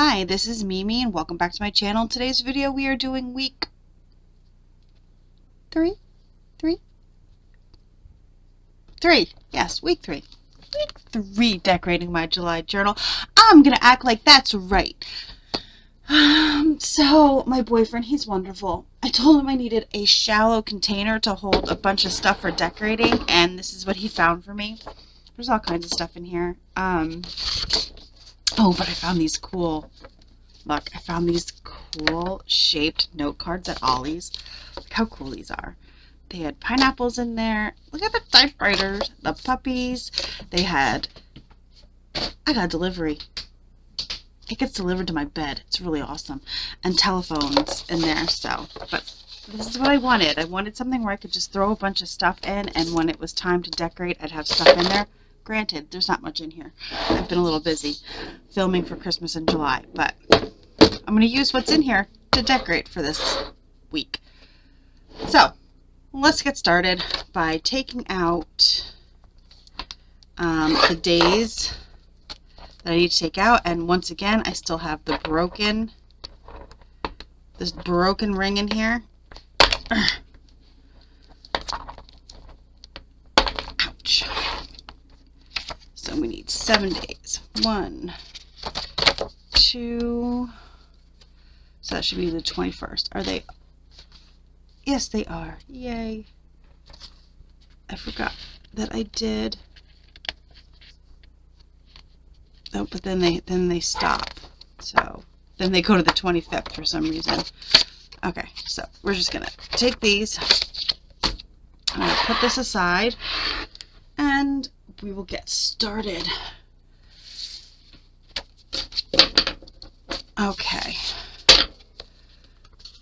Hi, this is Mimi and welcome back to my channel. In today's video we are doing week 3. Yes, week 3. Week 3 decorating my July journal. I'm gonna act like that's right. So my boyfriend, he's wonderful. I told him I needed a shallow container to hold a bunch of stuff for decorating, and this is what he found for me. There's all kinds of stuff in here. Oh, but I found these cool, look, I found these cool shaped note cards at Ollie's. Look how cool these are. They had pineapples in there. Look at the typewriters, the puppies. They had, I got a delivery. It gets delivered to my bed. It's really awesome. And telephones in there, so, but this is what I wanted. I wanted something where I could just throw a bunch of stuff in, and when it was time to decorate, I'd have stuff in there. Granted, there's not much in here. I've been a little busy filming for Christmas in July, but I'm going to use what's in here to decorate for this week. So, let's get started by taking out the days that I need to take out. And once again, I still have the this broken ring in here. Ouch. So we need 7 days. 1, 2, so that should be the 21st. Are they? Yes, they are. Yay. I forgot that I did. Oh, but then they stop. So then they go to the 25th for some reason. Okay, so we're just gonna take these. I'm gonna put this aside and we will get started. Okay.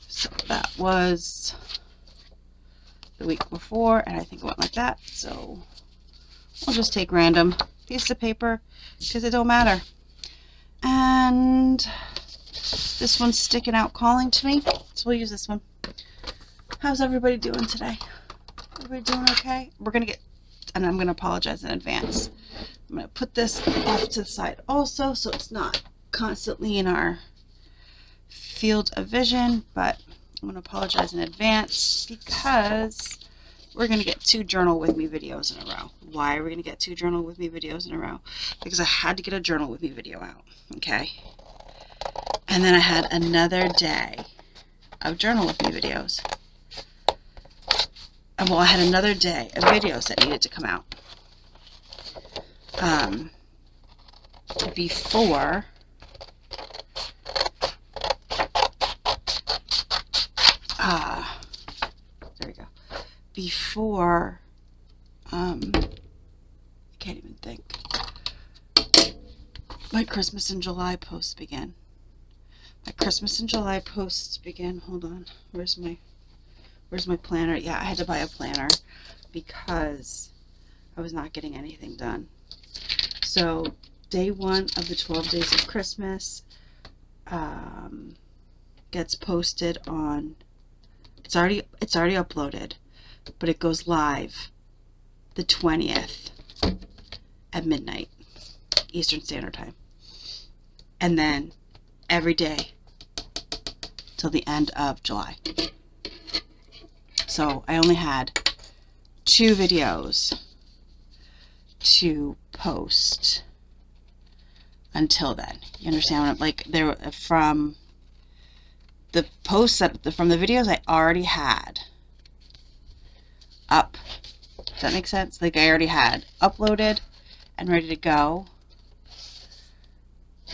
So that was the week before, and I think it went like that. So we'll just take random pieces of paper because it don't matter. And this one's sticking out calling to me, so we'll use this one. How's everybody doing today? Everybody doing okay? We're gonna get, and I'm gonna apologize in advance. I'm gonna put this off to the side also so it's not constantly in our field of vision, but I'm gonna apologize in advance because we're gonna get 2 journal with me videos in a row. Why are we gonna get 2 journal with me videos in a row? Because I had to get a journal with me video out, okay? And then I had another day of journal with me videos. And well, I had another day of videos that needed to come out. Before there we go. Before I can't even think. My Christmas in July posts began. My Christmas in July posts began. Hold on. Where's my planner? Yeah, I had to buy a planner because I was not getting anything done. So day 1 of the 12 days of Christmas gets posted on, it's already uploaded, but it goes live the 20th at midnight Eastern Standard Time, and then every day till the end of July. So I only had 2 videos to post until then. You understand what I'm like? There from the posts from the videos I already had up. Does that make sense? Like I already had uploaded and ready to go.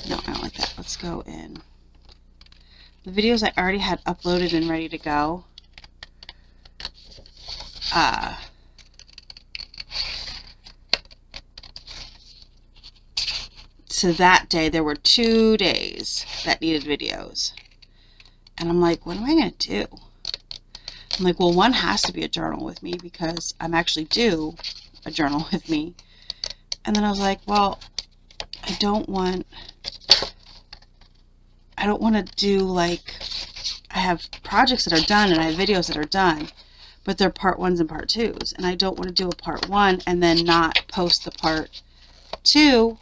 No, I don't like that. Let's go in. The videos I already had uploaded and ready to go. So that day there were 2 days that needed videos. And I'm like, what am I going to do? I'm like, well, one has to be a journal with me because I'm actually due a journal with me. And then I was like, well, I don't want to do, like, I have projects that are done and I have videos that are done, but they're part 1s and part 2s. And I don't want to do a part 1 and then not post the part 2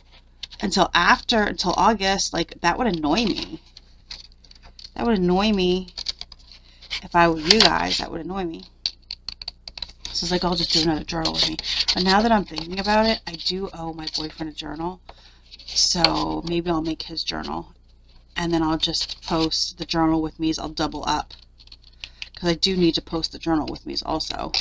until August. Like, that would annoy me. That would annoy me if I were you guys. That would annoy me. So it's like, I'll just do another journal with me. But now that I'm thinking about it, I do owe my boyfriend a journal. So maybe I'll make his journal. And then I'll just post the journal with me's. I'll double up. Because I do need to post the journal with me's also.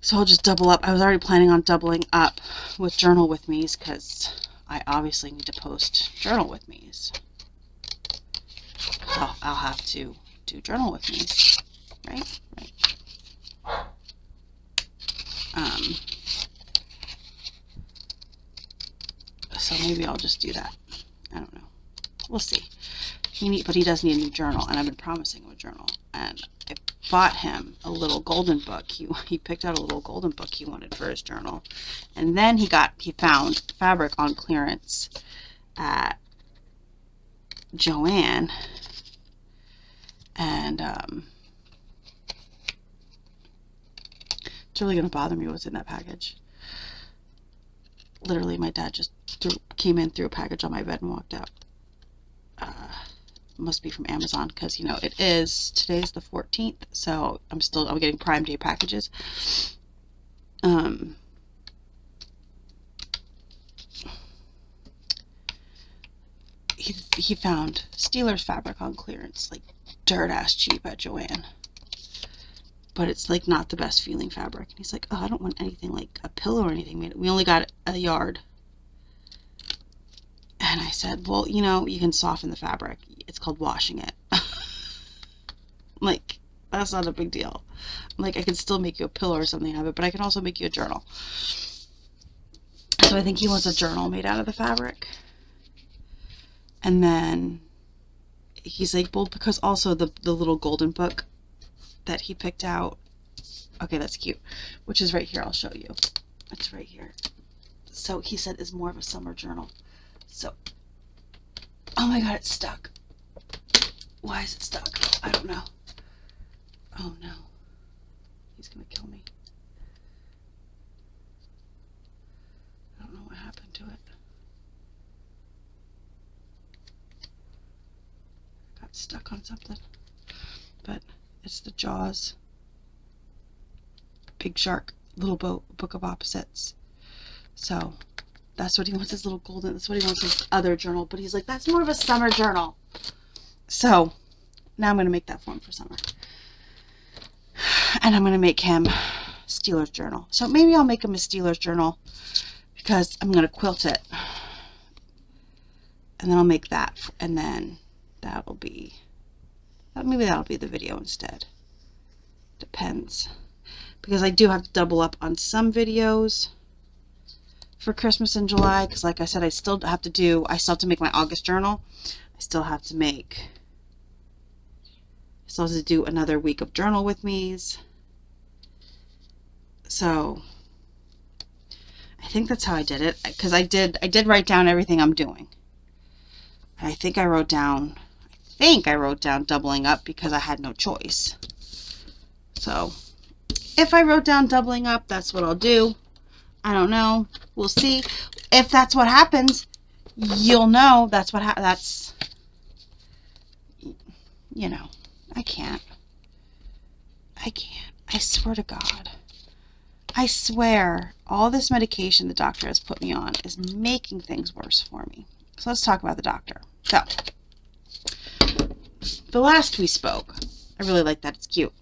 So I'll just double up. I was already planning on doubling up with journal with me's because I obviously need to post journal with me's. I'll have to do journal with me's. Right? Right. So maybe I'll just do that. I don't know. We'll see. But he does need a new journal, and I've been promising him a journal. And I bought him a little golden book. He picked out a little golden book he wanted for his journal. And then he found fabric on clearance at Joann. And it's really going to bother me what's in that package. Literally, my dad just came in, threw a package on my bed, and walked out. Must be from Amazon, because, you know, today's the 14th, so I'm getting Prime Day packages. He found Steelers fabric on clearance, like dirt ass cheap at Joann. But it's like not the best feeling fabric. And he's like, oh, I don't want anything like a pillow or anything made. We only got a yard. And I said, well, you know, you can soften the fabric. It's called washing it. Like, that's not a big deal. Like, I can still make you a pillow or something out of it, but I can also make you a journal. So I think he wants a journal made out of the fabric. And then he's like, well, because also the little golden book that he picked out. Okay, that's cute. Which is right here. I'll show you. It's right here. So he said is more of a summer journal. So, oh my god, it's stuck. Why is it stuck? I don't know. Oh no. He's gonna kill me. I don't know what happened to it. Got stuck on something. But it's the Jaws. Big Shark, Little Boat, Book of Opposites. So, that's what he wants, his little golden, that's what he wants his other journal. But he's like, that's more of a summer journal. So, now I'm going to make that for him for summer. And I'm going to make him Steelers journal. So maybe I'll make him a Steelers journal because I'm going to quilt it. And then I'll make that. And then that'll be, maybe that'll be the video instead. Depends. Because I do have to double up on some videos for Christmas in July, because like I said, I still have to make my August journal. I still have to do another week of journal with me's. So I think that's how I did it, because I did write down everything I'm doing. I think I wrote down doubling up because I had no choice. So if I wrote down doubling up, that's what I'll do. I don't know. We'll see. If that's what happens, you'll know that's what that's, you know, I can't. I swear to God. I swear all this medication the doctor has put me on is making things worse for me. So let's talk about the doctor. So, the last we spoke, I really like that. It's cute.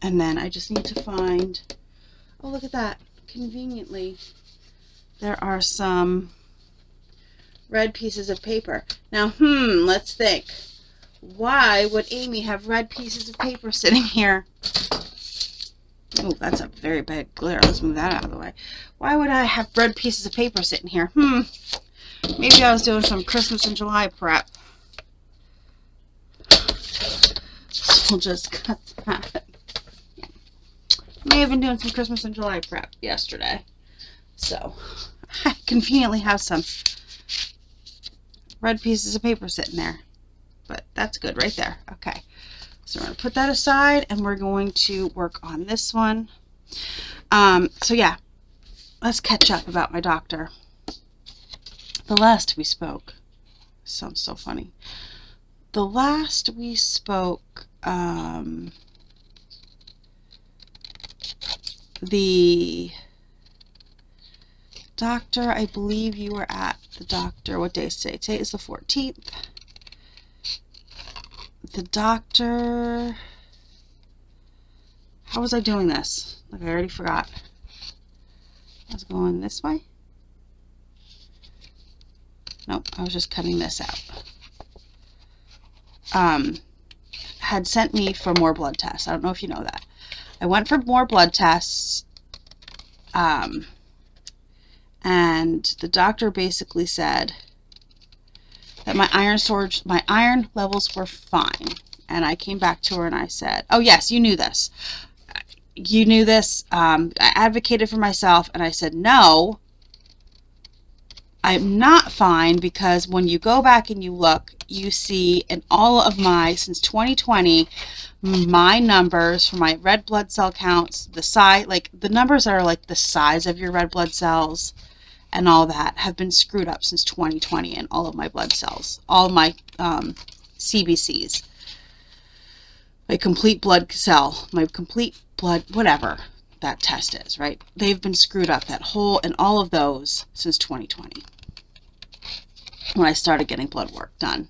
And then I just need to find, oh, look at that. Conveniently, there are some red pieces of paper. Now, let's think. Why would Amy have red pieces of paper sitting here? Oh, that's a very bad glare. Let's move that out of the way. Why would I have red pieces of paper sitting here? Maybe I was doing some Christmas in July prep. So we'll just cut that. May have been doing some Christmas in July prep yesterday. So, I conveniently have some red pieces of paper sitting there. But that's good right there. Okay. So we're going to put that aside and we're going to work on this one. So yeah, let's catch up about my doctor. The last we spoke, sounds so funny. The last we spoke, the doctor, I believe you were at the doctor. What day is today? Today is the 14th. The doctor, how was I doing this? Like, I already forgot. I was going this way. Nope, I was just cutting this out. Had sent me for more blood tests. I don't know if you know that. I went for more blood tests, and the doctor basically said that my iron levels were fine. And I came back to her and I said, oh yes, you knew this. You knew this. I advocated for myself, and I said, no, I'm not fine, because when you go back and you look, you see in all of my, since 2020, my numbers for my red blood cell counts, the size, like the numbers that are like the size of your red blood cells and all that, have been screwed up since 2020 in all of my blood cells, all of my CBCs, my complete blood cell, my complete blood, whatever that test is, right? They've been screwed up, that whole, and all of those, since 2020, when I started getting blood work done.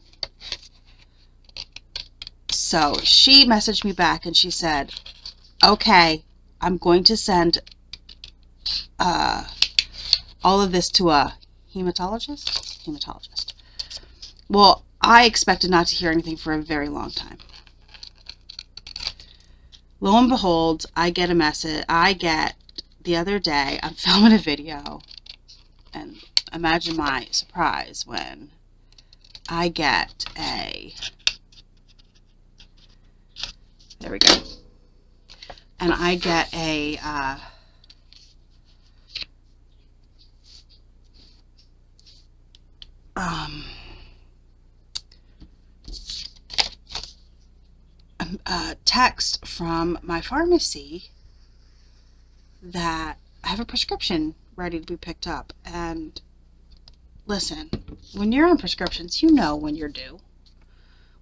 So she messaged me back and she said, okay, I'm going to send all of this to a hematologist. Well, I expected not to hear anything for a very long time. Lo and behold, I get a message. The other day, I'm filming a video, and imagine my surprise when I get there we go. And I get a text from my pharmacy that I have a prescription ready to be picked up. And listen, when you're on prescriptions, you know when you're due,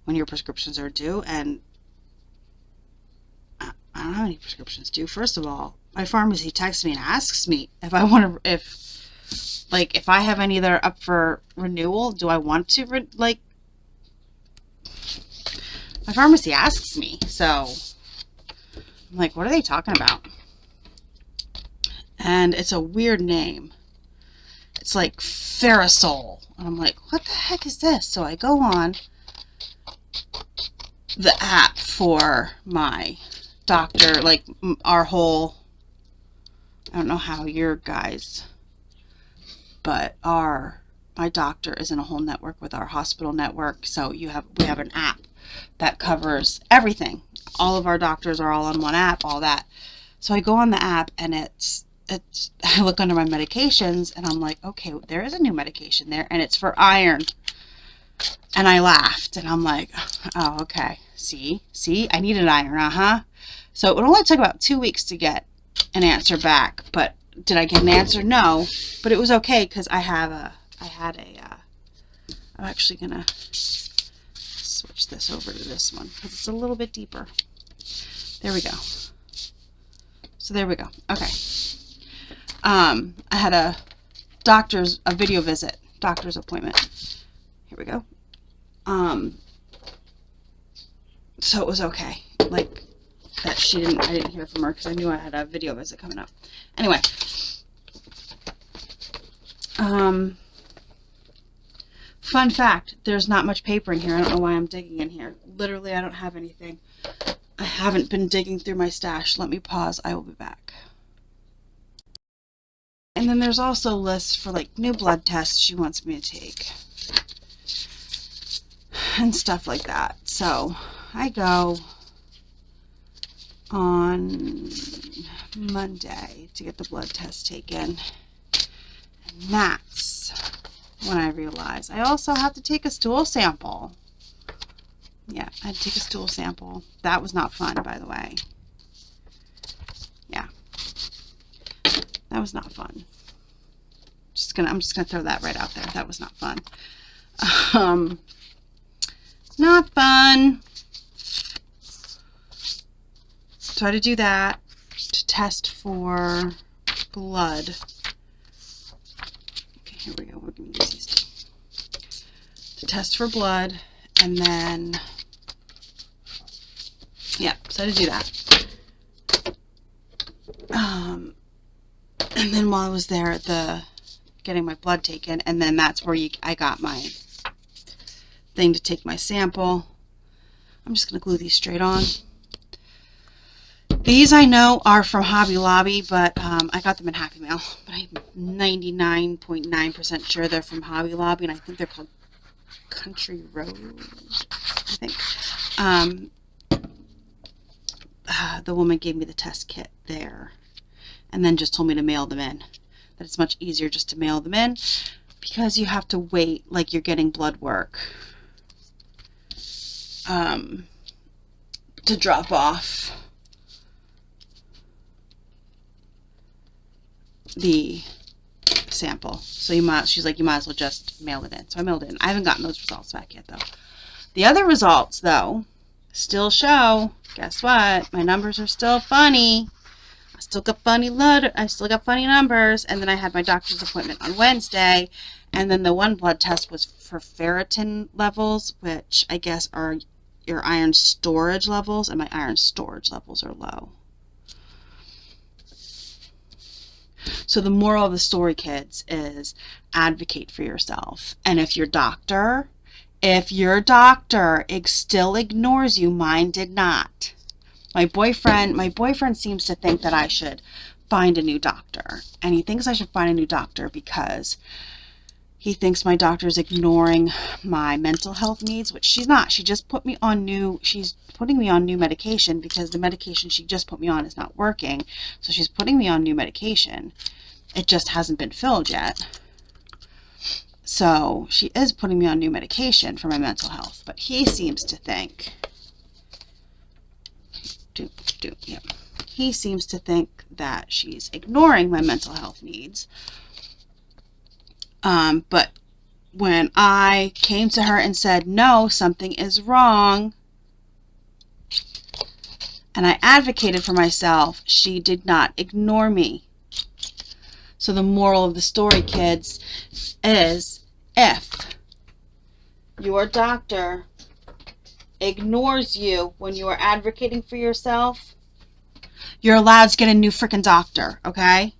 when your prescriptions are due. And I don't have any prescriptions due. First of all, my pharmacy texts me and asks me if I want to, if I have any that are up for renewal. Do I want to, my pharmacy asks me. So I'm like, what are they talking about? And it's a weird name. It's like Ferrosol. And I'm like, what the heck is this? So I go on the app for my doctor, like our whole, I don't know how your guys, but my doctor is in a whole network with our hospital network. So we have an app that covers everything. All of our doctors are all on one app, all that. So I go on the app, and I look under my medications, and I'm like, okay, there is a new medication there, and it's for iron. And I laughed, and I'm like, oh, okay. See, I need an iron, So it only took about 2 weeks to get an answer back. But did I get an answer? No. But it was okay, because I'm actually gonna switch this over to this one, because it's a little bit deeper. There we go. So there we go. Okay. I had a video visit, doctor's appointment. Here we go. So it was okay. Like, that I didn't hear from her, because I knew I had a video visit coming up. Anyway. Fun fact, there's not much paper in here. I don't know why I'm digging in here. Literally, I don't have anything. I haven't been digging through my stash. Let me pause. I will be back. And then there's also lists for like new blood tests she wants me to take. And stuff like that. So I go on Monday to get the blood test taken. And that's when I realized I also have to take a stool sample. Yeah, I had to take a stool sample. That was not fun, by the way. Yeah. That was not fun. I'm just gonna throw that right out there. That was not fun. Not fun. So I had to do that to test for blood. Okay, here we go. We're gonna use these two. To test for blood, and then yeah, so I had to do that. And then while I was there at getting my blood taken, and then that's where I got my thing to take my sample. I'm just going to glue these straight on. These I know are from Hobby Lobby, but I got them in Happy Mail. But I'm 99.9% sure they're from Hobby Lobby, and I think they're called Country Road, I think. The woman gave me the test kit there, and then just told me to mail them in. That it's much easier just to mail them in, because you have to wait like you're getting blood work to drop off the sample. So she's like, you might as well just mail it in. So I mailed it in. I haven't gotten those results back yet, though. The other results, though, still show, guess what? My numbers are still funny. I still got funny numbers. And then I had my doctor's appointment on Wednesday, and then the one blood test was for ferritin levels, which I guess are your iron storage levels, and my iron storage levels are low. So the moral of the story, kids, is advocate for yourself. And if your doctor still ignores you, mine did not. My boyfriend seems to think that I should find a new doctor. And he thinks I should find a new doctor because he thinks my doctor is ignoring my mental health needs, which she's not. She's putting me on new medication because the medication she just put me on is not working. So she's putting me on new medication. It just hasn't been filled yet. So she is putting me on new medication for my mental health. But he seems to think, he seems to think that she's ignoring my mental health needs. But when I came to her and said, no, something is wrong, and I advocated for myself, she did not ignore me. So the moral of the story, kids, is if your doctor ignores you when you are advocating for yourself, you're allowed to get a new freaking doctor, okay?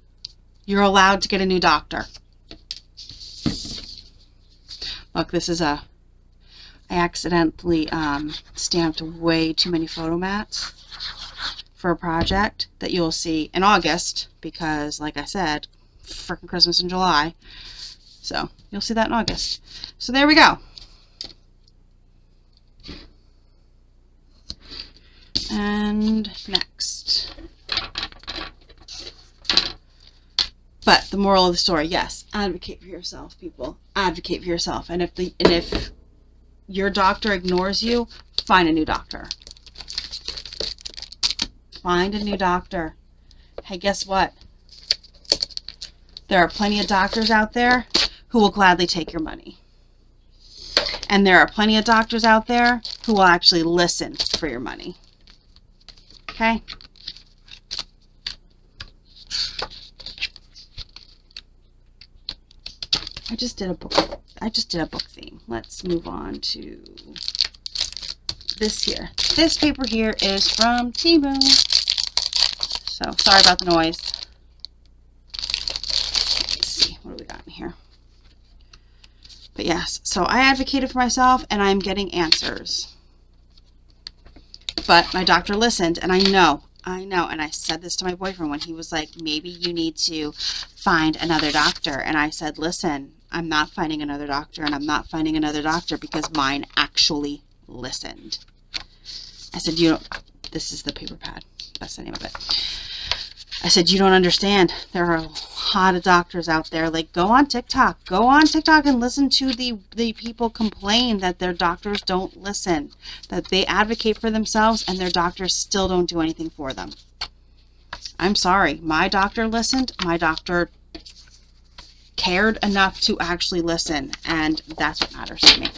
You're allowed to get a new doctor. Look, this is I accidentally stamped way too many photo mats for a project that you'll see in August because, like I said, frickin' Christmas in July. So, you'll see that in August. So, there we go. And next. But the moral of the story, yes, advocate for yourself, people. Advocate for yourself. And if your doctor ignores you, find a new doctor. Find a new doctor. Hey, guess what? There are plenty of doctors out there who will gladly take your money. And there are plenty of doctors out there who will actually listen for your money. Okay? I just did a book theme. Let's move on to this here. This paper here is from Temu. So, sorry about the noise. Let's see, what do we got in here? But yes, so I advocated for myself and I'm getting answers. But my doctor listened, and I know, and I said this to my boyfriend when he was like, maybe you need to find another doctor. And I said, listen, I'm not finding another doctor, and I'm not finding another doctor because mine actually listened. I said, this is the paper pad. That's the name of it. I said, you don't understand. There are a lot of doctors out there. Like, go on TikTok. Go on TikTok and listen to the people complain that their doctors don't listen. That they advocate for themselves and their doctors still don't do anything for them. I'm sorry. My doctor listened. My doctor cared enough to actually listen, and that's what matters to me.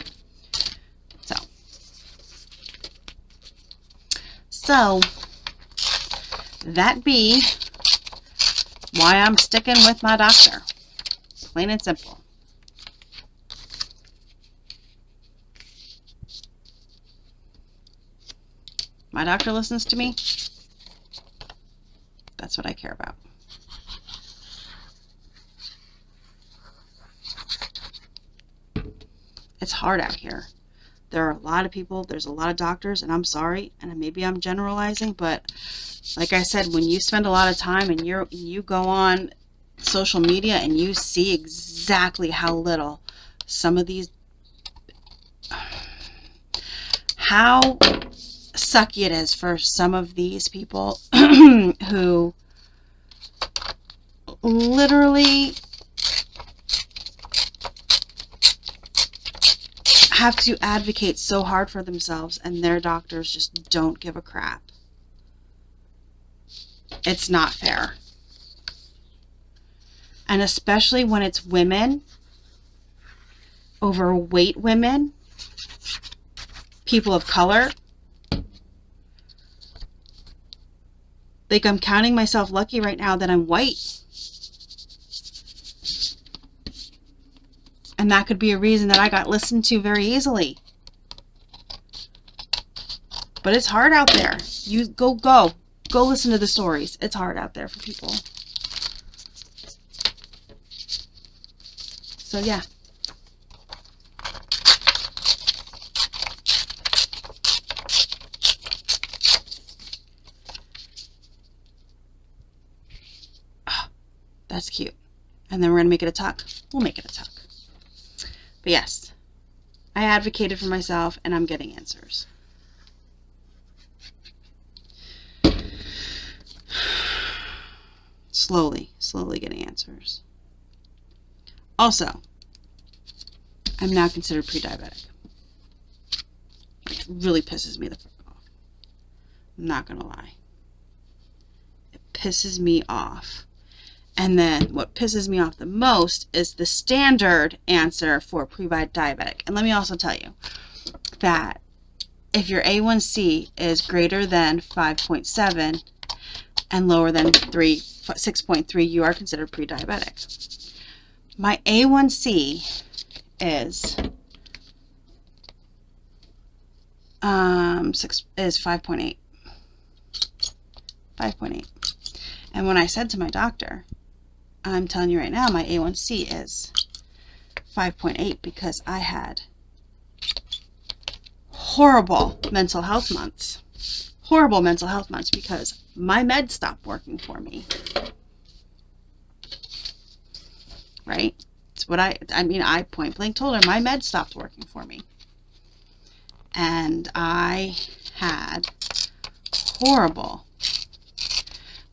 So that be why I'm sticking with my doctor. Plain and simple. My doctor listens to me. That's what I care about. It's hard out here. There are a lot of people, there's a lot of doctors, and I'm sorry, and maybe I'm generalizing, but like I said, when you spend a lot of time and you go on social media and you see exactly how little some of these, how sucky it is for some of these people who literally have to advocate so hard for themselves, and their doctors just don't give a crap. It's not fair. And especially when it's women, overweight women, people of color. Like, I'm counting myself lucky right now that I'm white. And that could be a reason that I got listened to very easily. But it's hard out there. You go listen to the stories. It's hard out there for people. So yeah. Oh, that's cute. And then we're going to make it a tuck. We'll make it a tuck. But yes, I advocated for myself, and I'm getting answers. Slowly getting answers. Also, I'm now considered pre-diabetic, which really pisses me the fuck off. I'm not gonna lie. It pisses me off. And then what pisses me off the most is the standard answer for pre-diabetic. And let me also tell you that if your A1C is greater than 5.7 and lower than 6.3, you are considered pre-diabetic. My A1C is 5.8. 5.8. And when I said to my doctor, I'm telling you right now, my A1C is 5.8 because I had horrible mental health months. Horrible mental health months because my meds stopped working for me. Right? It's what I point blank told her my meds stopped working for me. And I had horrible.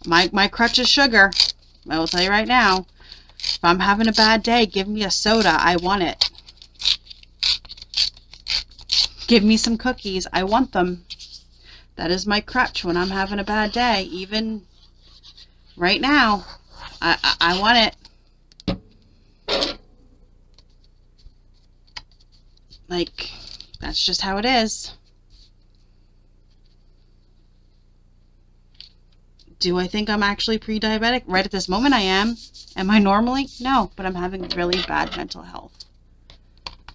My crutch is sugar. I will tell you right now, if I'm having a bad day, give me a soda. I want it. Give me some cookies. I want them. That is my crutch when I'm having a bad day. Even right now, I want it. Like, that's just how it is. Do I think I'm actually pre-diabetic? Right at this moment I am. Am I normally? No, but I'm having really bad mental health.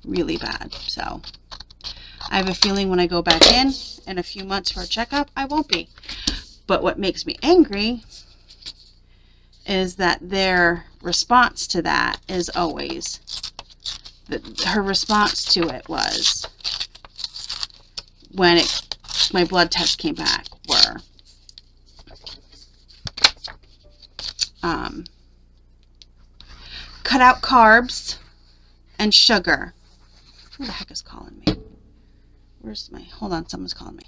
Really bad. So I have a feeling when I go back in a few months for a checkup, I won't be. But what makes me angry is that their response to that is always, her response to it was, when my blood test came back, were, cut out carbs and sugar. Who the heck is calling me? Where's my, hold on, someone's calling me.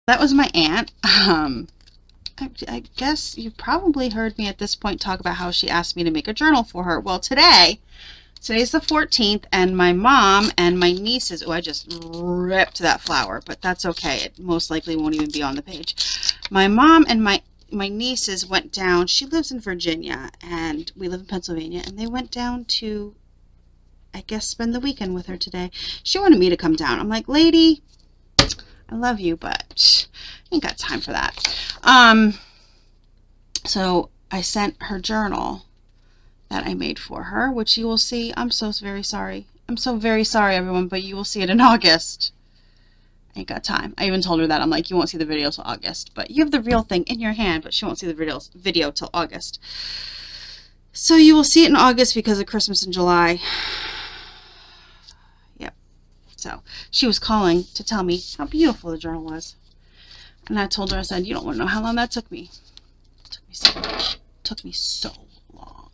That was my aunt. I guess you probably heard me at this point talk about how she asked me to make a journal for her. Well, today's the 14th, and my mom and my nieces, oh, I just ripped that flower, but that's okay. It most likely won't even be on the page. My mom and my my nieces went down. She lives in Virginia, and we live in Pennsylvania, and they went down to, I guess, spend the weekend with her today. She wanted me to come down. I'm like, lady, I love you, but I ain't got time for that. So I sent her journal that I made for her, which you will see. I'm so very sorry. I'm so very sorry, everyone, but you will see it in August. I ain't got time. I even told her that. I'm like, you won't see the video till August, but you have the real thing in your hand, but she won't see the video till August. So you will see it in August because of Christmas in July. Yep. So she was calling to tell me how beautiful the journal was. And I told her, I said, you don't want to know how long that took me. It took me so long.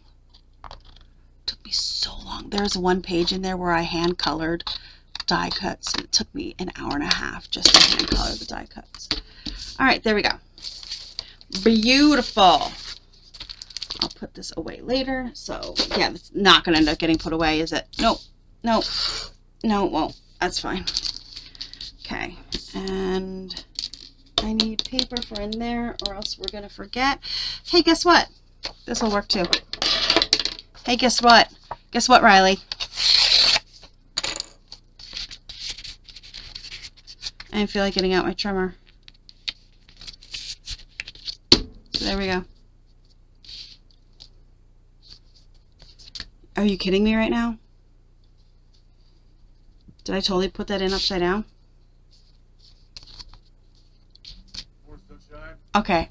Took me so long. There's one page in there where I hand colored die cuts. It took me an hour and a half just to hand color the die cuts. All right, there we go. Beautiful. I'll put this away later. So yeah, it's not going to end up getting put away, is it? Nope. Nope. No, it won't. That's fine. Okay. And I need paper for in there or else we're going to forget. Hey, guess what? This will work too. Hey, guess what? Guess what, Riley? I didn't feel like getting out my trimmer. So there we go. Are you kidding me right now? Did I totally put that in upside down? Okay,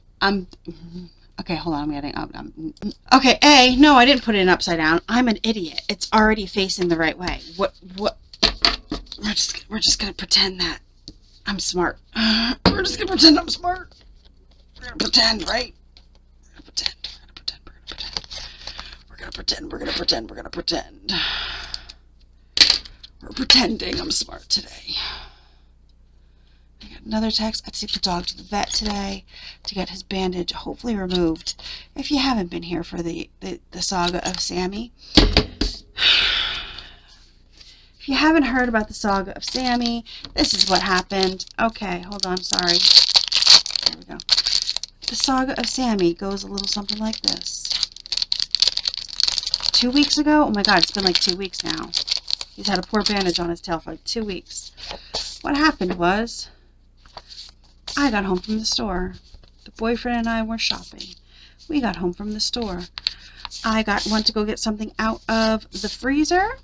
okay, hold on, I'm getting up. Okay, no, I didn't put it in upside down. I'm an idiot. It's already facing the right way. What? We're just gonna pretend that I'm smart. We're just gonna pretend I'm smart. We're gonna pretend, right? We're gonna pretend. We're pretending I'm smart today. I got another text. I have to take the dog to the vet today to get his bandage hopefully removed. If you haven't been here for the saga of Sammy, if you haven't heard about the saga of Sammy, this is what happened. Okay, hold on, sorry. There we go. The saga of Sammy goes a little something like this. 2 weeks ago, oh my god, it's been like 2 weeks now. He's had a poor bandage on his tail for like 2 weeks. What happened was, I got home from the store. The boyfriend and I were shopping. We got home from the store. I went to go get something out of the freezer.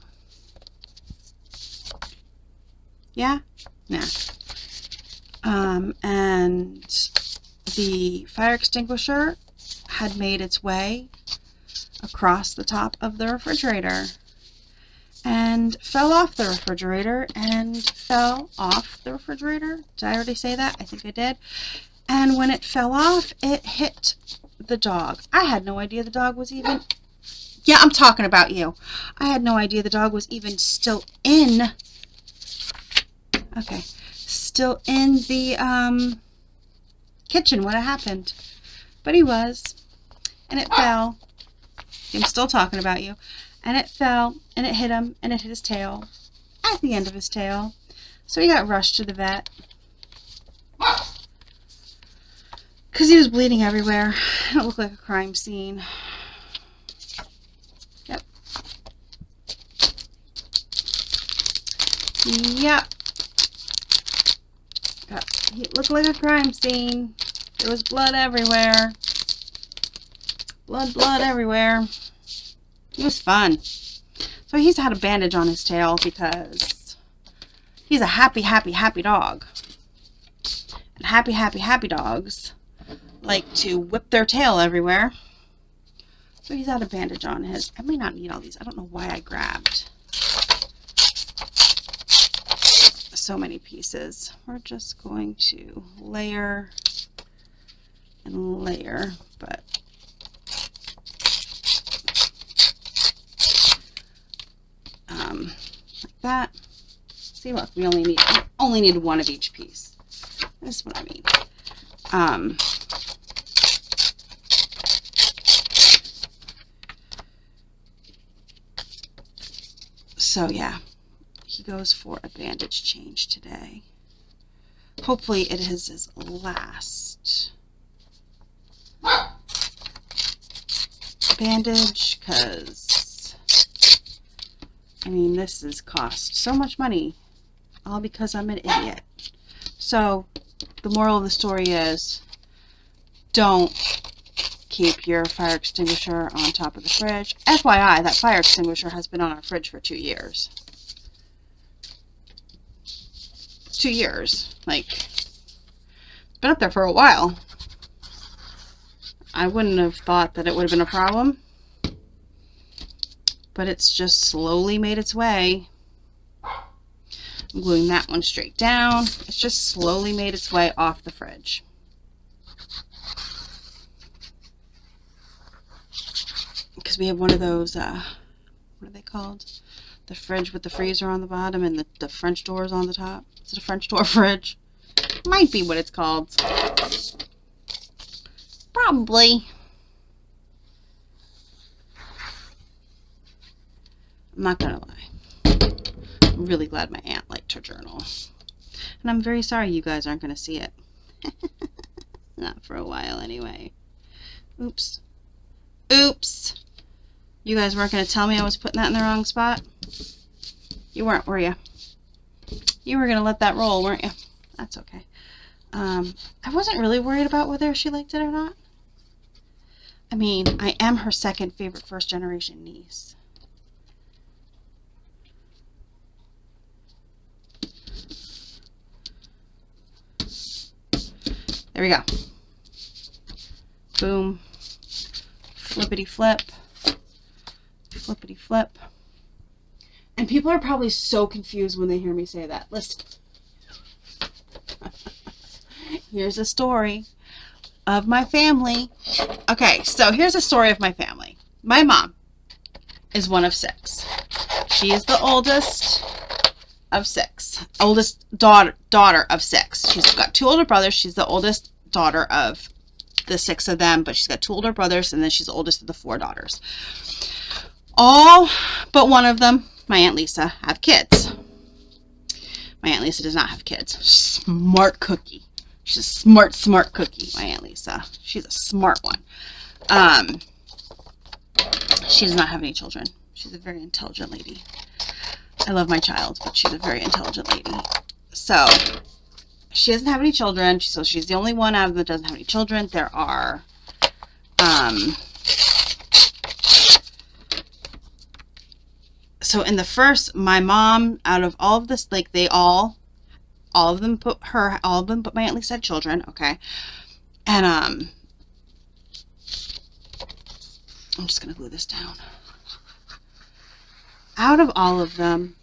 Yeah? Nah. And the fire extinguisher had made its way across the top of the refrigerator and fell off the refrigerator Did I already say that? I think I did. And when it fell off, it hit the dog. I had no idea the dog was even... Yeah, I'm talking about you. I had no idea the dog was even still in... Okay. Still in the kitchen when it happened. But he was. And it fell. I'm still talking about you. And it fell, and it hit him, and it hit his tail, at the end of his tail. So he got rushed to the vet. Because he was bleeding everywhere. It looked like a crime scene. Yep. Yep. It looked like a crime scene. There was blood everywhere. Blood everywhere. It was fun. So he's had a bandage on his tail because he's a happy dog. And happy dogs like to whip their tail everywhere. So he's had a bandage on his... I may not need all these. I don't know why I grabbed so many pieces. We're just going to layer and layer, but... like that. See, look, we only need one of each piece. This is what I mean. So yeah, he goes for a bandage change today. Hopefully it is his last bandage because, I mean, this has cost so much money, all because I'm an idiot. So, the moral of the story is, don't keep your fire extinguisher on top of the fridge. FYI, that fire extinguisher has been on our fridge for 2 years. 2 years. Like, it's been up there for a while. I wouldn't have thought that it would have been a problem, but it's just slowly made its way. I'm gluing that one straight down. It's just slowly made its way off the fridge. Because we have one of those, what are they called? The fridge with the freezer on the bottom and the French doors on the top. Is it a French door fridge? Might be what it's called. Probably. I'm not gonna lie. I'm really glad my aunt liked her journal. And I'm very sorry you guys aren't gonna see it. Not for a while anyway. Oops. Oops. You guys weren't gonna tell me I was putting that in the wrong spot? You weren't, were you? You were gonna let that roll, weren't you? That's okay. I wasn't really worried about whether she liked it or not. I mean, I am her second favorite first-generation niece. There we go. Boom. Flippity flip. Flippity flip. And people are probably so confused when they hear me say that. Listen. Here's a story of my family. Okay, so here's a story of my family. My mom is one of 6. She is the oldest of 6. Oldest daughter of 6. She's got 2 older brothers. She's the oldest daughter of the 6 of them, but she's got 2 older brothers, and then she's the oldest of the 4 daughters. All but one of them, my Aunt Lisa, have kids. My Aunt Lisa does not have kids. Smart cookie. She's a smart cookie, my Aunt Lisa. She's a smart one. She does not have any children. She's a very intelligent lady. I love my child, but she's a very intelligent lady. So, she doesn't have any children, so she's the only one out of them that doesn't have any children. There are, so in the first, my mom, out of all of this, like, they all of them but my Aunt Lisa had children, okay? And, I'm just going to glue this down. Out of all of them,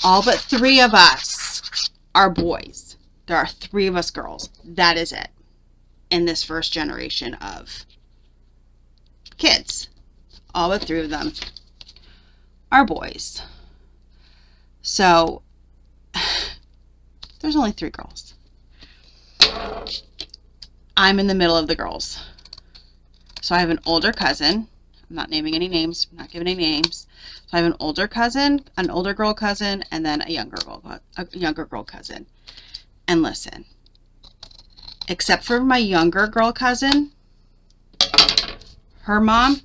all but 3 of us are boys. There are 3 of us girls. That is it. In this first generation of kids. All but 3 of them are boys. So, there's only 3 girls. I'm in the middle of the girls. So I have an older cousin. I'm not naming any names. I'm not giving any names. So I have an older cousin, an older girl cousin, and then a younger girl cousin. And listen, except for my younger girl cousin, her mom,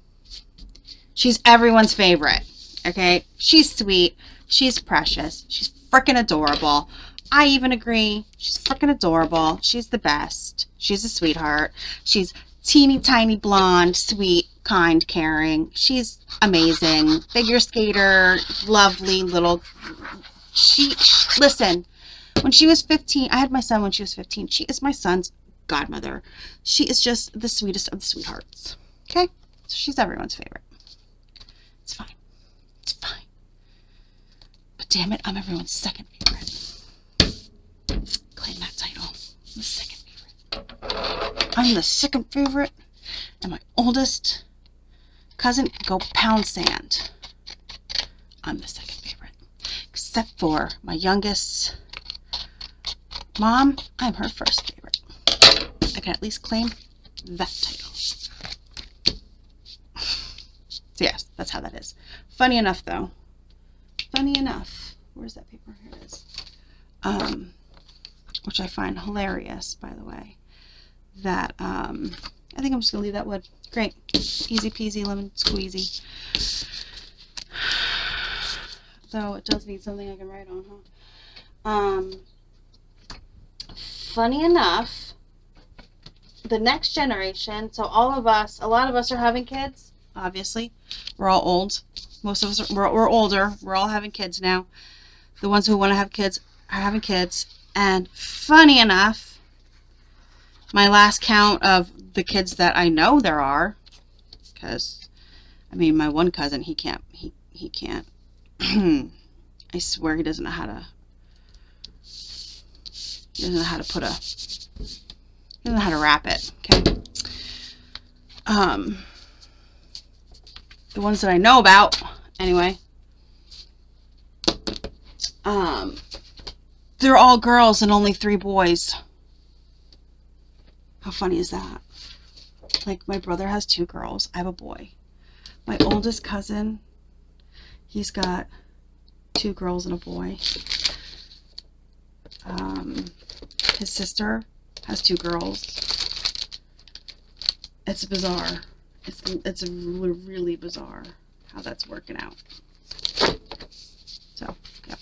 she's everyone's favorite. Okay? She's sweet. She's precious. She's freaking adorable. I even agree. She's freaking adorable. She's the best. She's a sweetheart. She's teeny tiny blonde, sweet, kind, caring. She's amazing. Figure skater, lovely little. Listen, when she was 15, I had my son when she was 15. She is my son's godmother. She is just the sweetest of the sweethearts. Okay? So she's everyone's favorite. It's fine. It's fine. But damn it, I'm everyone's second favorite. Claim that title. I'm the second favorite. I'm the second favorite. And my oldest cousin can go pound sand. I'm the second favorite. Except for my youngest mom, I'm her first favorite. I can at least claim that title. So yes, that's how that is. Funny enough, though. Funny enough. Where's that paper? Here it is. Which I find hilarious, by the way. That I think I'm just going to leave that wood. Great. Easy peasy, lemon squeezy. So it does need something I can write on, huh? Funny enough, the next generation, so all of us, a lot of us are having kids, obviously. We're all old. Most of us, we're older. We're all having kids now. The ones who want to have kids are having kids. And funny enough, my last count of the kids that I know there are, because, I mean, my one cousin, he can't. I swear he doesn't know how to, he doesn't know how to wrap it, okay? The ones that I know about, anyway, they're all girls and only 3 boys. How funny is that? Like, my brother has 2 girls. I have a boy. My oldest cousin, he's got 2 girls and a boy. His sister has 2 girls. It's bizarre. It's really bizarre how that's working out. So, yeah.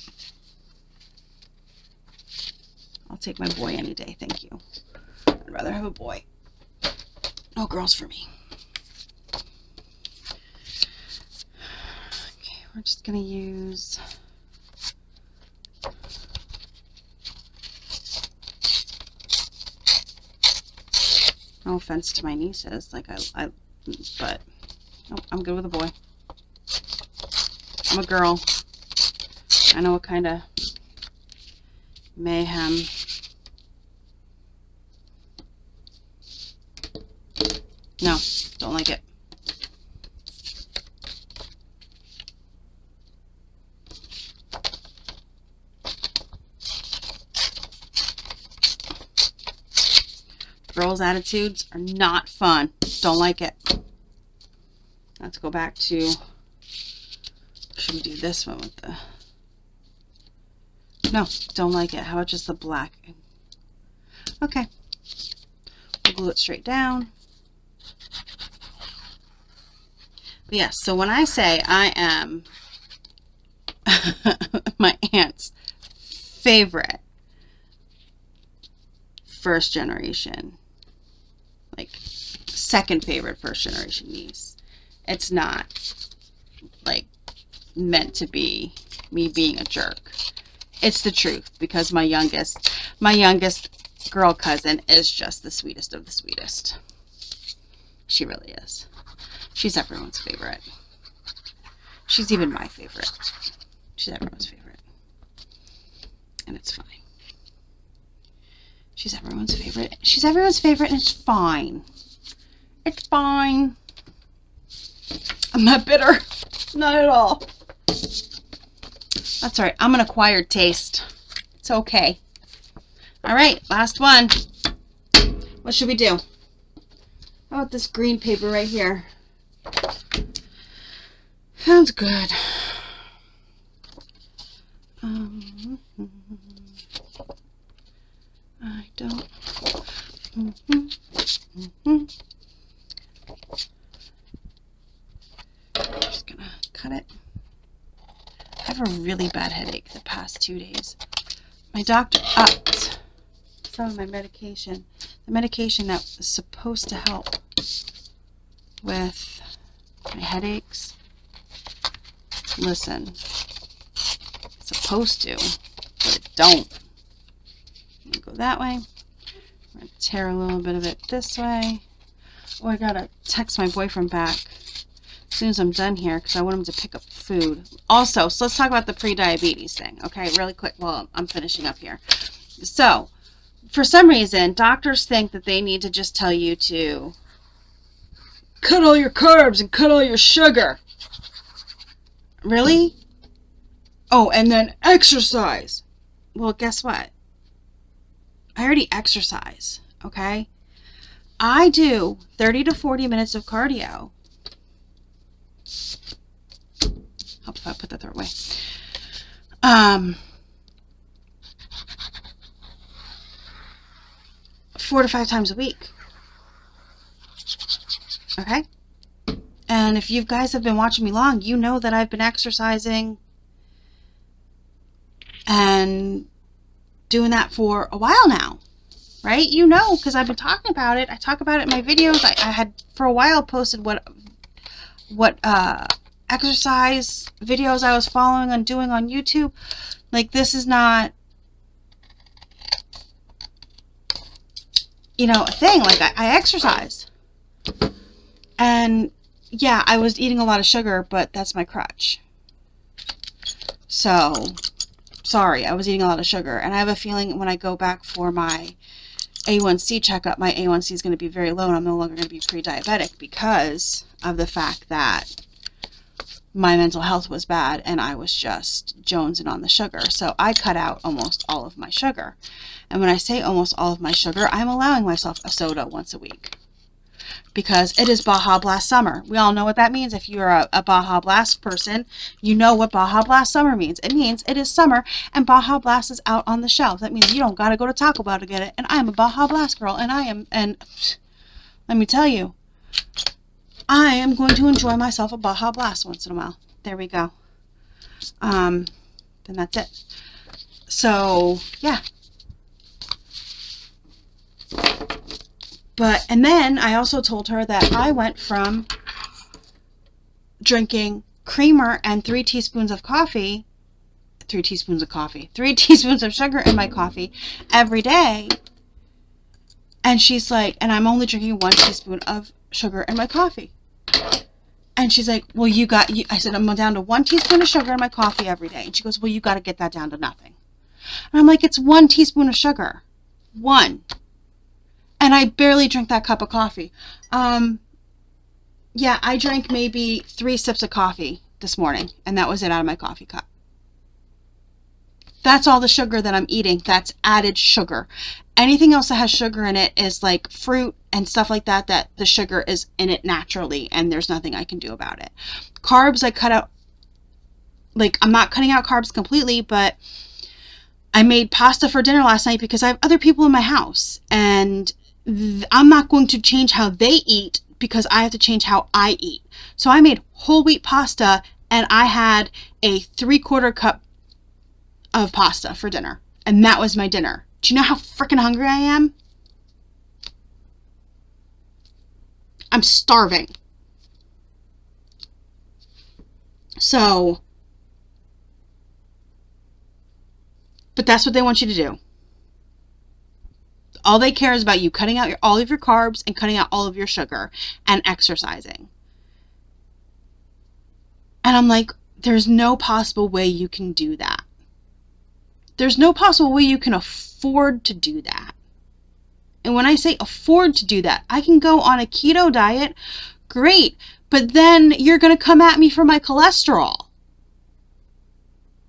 I'll take my boy any day, thank you. I'd rather have a boy. No girls for me. Okay, we're just gonna use no offense to my nieces, like but nope, I'm good with a boy. I'm a girl. I know what kind of mayhem. No, don't like it. Girls' attitudes are not fun. Don't like it. Let's go back to, should we do this one with the, no, don't like it. How about just the black? Okay. We'll glue it straight down. But yes, so when I say I am my aunt's favorite first generation, like second favorite first generation niece, it's not like meant to be me being a jerk. It's the truth, because my youngest girl cousin is just the sweetest of the sweetest. She really is. She's everyone's favorite. She's even my favorite. She's everyone's favorite. And it's fine. She's everyone's favorite. She's everyone's favorite, and it's fine. It's fine. I'm not bitter. Not at all. That's all right. I'm an acquired taste. It's okay. All right, last one. What should we do? How about this green paper right here? Sounds good. I don't. Just gonna cut it. I have a really bad headache the past 2 days. My doctor upped some of my medication. The medication that was supposed to help with my headaches. Listen, it's supposed to, but it don't. I'm gonna go that way. I'm gonna tear a little bit of it this way. Oh, I gotta text my boyfriend back as soon as I'm done here, because I want him to pick up food. Also, so let's talk about the pre-diabetes thing, okay, really quick while I'm finishing up here. So, for some reason, doctors think that they need to just tell you to cut all your carbs and cut all your sugar. Really? Oh, and then exercise. Well, guess what? I already exercise, okay? I do 30 to 40 minutes of cardio. Help if I put that the right way. 4 to 5 times a week. Okay? And if you guys have been watching me long, you know that I've been exercising and doing that for a while now, right? You know, because I've been talking about it. I talk about it in my videos. I had for a while posted what exercise videos I was following and doing on YouTube. Like, this is not, you know, a thing. Like, I exercise. And yeah, I was eating a lot of sugar, but that's my crutch. So, sorry, I was eating a lot of sugar. And I have a feeling when I go back for my A1C checkup, my A1C is going to be very low and I'm no longer going to be pre-diabetic because of the fact that my mental health was bad and I was just jonesing on the sugar. So I cut out almost all of my sugar. And when I say almost all of my sugar, I'm allowing myself a soda once a week. Because it is Baja Blast summer. We all know what that means. If you're a Baja Blast person, you know what Baja Blast summer means. It means it is summer and Baja Blast is out on the shelf. That means you don't got to go to Taco Bell to get it. And I'm a Baja Blast girl. And let me tell you, I am going to enjoy myself a Baja Blast once in a while. There we go. Then that's it. So, yeah. And then I also told her that I went from drinking creamer and 3 teaspoons of sugar in my coffee every day. And she's like, and I'm only drinking 1 teaspoon of sugar in my coffee. And she's like, well, I said, I'm down to 1 teaspoon of sugar in my coffee every day. And she goes, well, you got to get that down to nothing. And I'm like, it's 1 teaspoon of sugar. 1. And I barely drink that cup of coffee. Yeah, I drank maybe 3 sips of coffee this morning, and that was it out of my coffee cup. That's all the sugar that I'm eating. That's added sugar. Anything else that has sugar in it is like fruit and stuff like that, that the sugar is in it naturally, and there's nothing I can do about it. Carbs, I cut out. Like, I'm not cutting out carbs completely, but I made pasta for dinner last night because I have other people in my house, and I'm not going to change how they eat because I have to change how I eat. So I made whole wheat pasta and I had a 3/4 cup of pasta for dinner. And that was my dinner. Do you know how freaking hungry I am? I'm starving. So, but that's what they want you to do. All they care is about you cutting out all of your carbs and cutting out all of your sugar and exercising. And I'm like, there's no possible way you can do that. There's no possible way you can afford to do that. And when I say afford to do that, I can go on a keto diet, great, but then you're going to come at me for my cholesterol.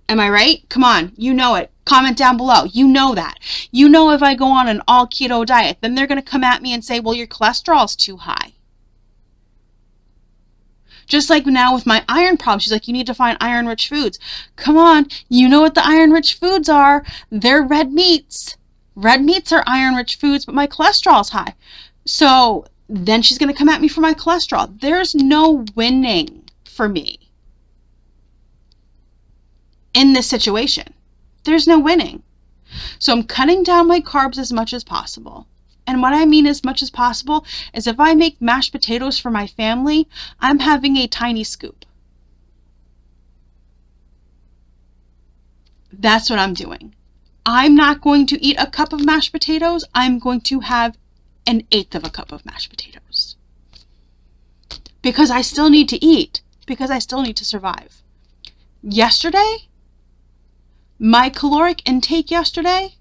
Am I right? Come on, you know it. Comment down below. You know that. You know if I go on an all keto diet, then they're going to come at me and say, well, your cholesterol's too high. Just like now with my iron problem, she's like, you need to find iron-rich foods. Come on, you know what the iron-rich foods are. They're red meats. Red meats are iron-rich foods, but my cholesterol's high. So then she's going to come at me for my cholesterol. There's no winning for me in this situation. There's no winning. So I'm cutting down my carbs as much as possible. And what I mean as much as possible is if I make mashed potatoes for my family, I'm having a tiny scoop. That's what I'm doing. I'm not going to eat a cup of mashed potatoes. I'm going to have 1/8 of a cup of mashed potatoes. Because I still need to eat. Because I still need to survive. Yesterday, my caloric intake yesterday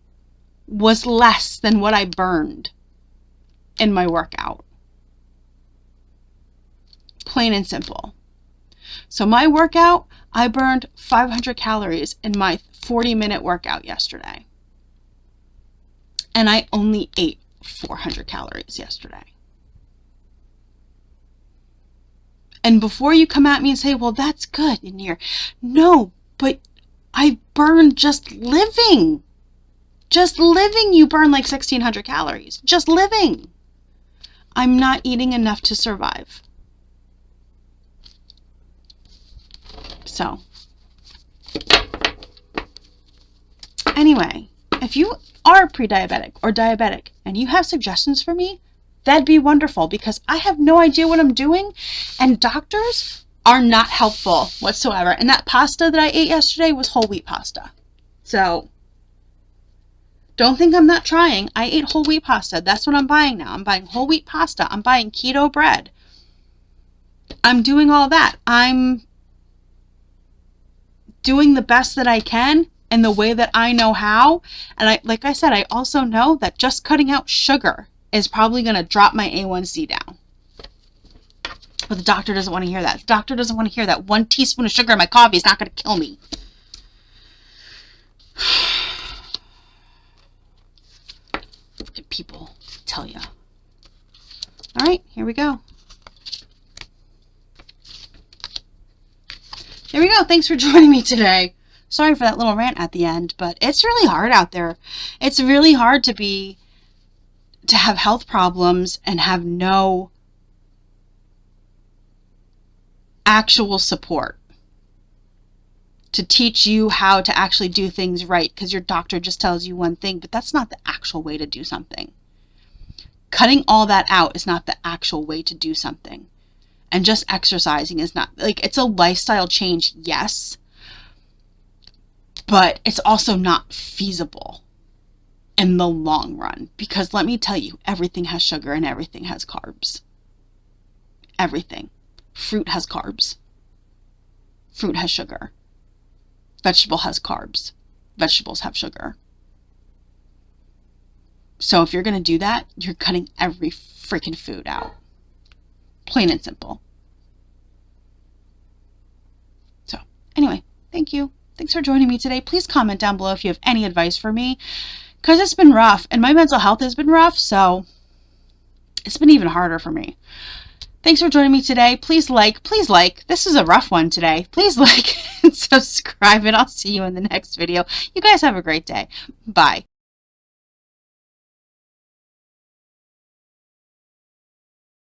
was less than what I burned in my workout. Plain and simple. So my workout, I burned 500 calories in my 40-minute workout yesterday. And I only ate 400 calories yesterday. And before you come at me and say, well, that's good in here. No, but I burned just living. Just living, you burn like 1,600 calories. Just living. I'm not eating enough to survive. So, anyway, if you are pre-diabetic or diabetic and you have suggestions for me, that'd be wonderful, because I have no idea what I'm doing, and doctors are not helpful whatsoever. And that pasta that I ate yesterday was whole wheat pasta. So don't think I'm not trying. I ate whole wheat pasta. That's what I'm buying now. I'm buying whole wheat pasta. I'm buying keto bread. I'm doing all that. I'm doing the best that I can in the way that I know how. And like I said, I also know that just cutting out sugar is probably going to drop my A1C down. But the doctor doesn't want to hear that. The doctor doesn't want to hear that 1 teaspoon of sugar in my coffee is not going to kill me. Look at people tell you. All right, here we go. There we go. Thanks for joining me today. Sorry for that little rant at the end, but it's really hard out there. It's really hard to have health problems and have no actual support to teach you how to actually do things right, because your doctor just tells you one thing, but that's not the actual way to do something. Cutting all that out is not the actual way to do something. And just exercising is not, like, it's a lifestyle change, yes, but it's also not feasible in the long run, because let me tell you, everything has sugar and everything has carbs. Everything. Fruit has carbs. Fruit has sugar. Vegetable has carbs. Vegetables have sugar. So if you're going to do that, you're cutting every freaking food out. Plain and simple. So anyway, thank you. Thanks for joining me today. Please comment down below if you have any advice for me, because it's been rough and my mental health has been rough. So it's been even harder for me. Thanks for joining me today. Please like. This is a rough one today. Please like and subscribe, and I'll see you in the next video. You guys have a great day. Bye.